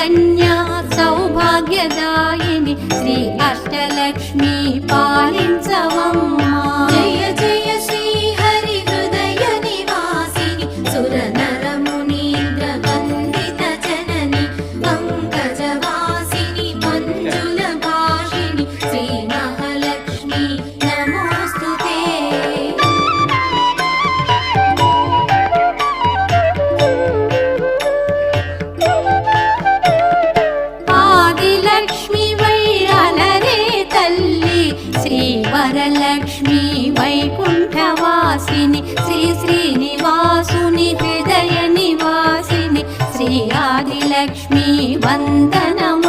కన్యా సౌభాగ్యదాయిని శ్రీ అష్టలక్ష్మి పాలించవమ్మా. జయ జయ శ్రీ హరి హృదయ నివాసిని సుర నర మునీంద్ర వందిత జనని పంకజవాసిని మంజుల భాషిని శ్రీ మహాలక్ష్మి నమోస్తుతే. ఆదిలక్ష్మి వై అలరే తల్లి శ్రీ వరలక్ష్మి వైకుంఠవాసిని శ్రీ శ్రీనివాసుని హృదయ నివాసిని శ్రీ ఆదిలక్ష్మి వందనం.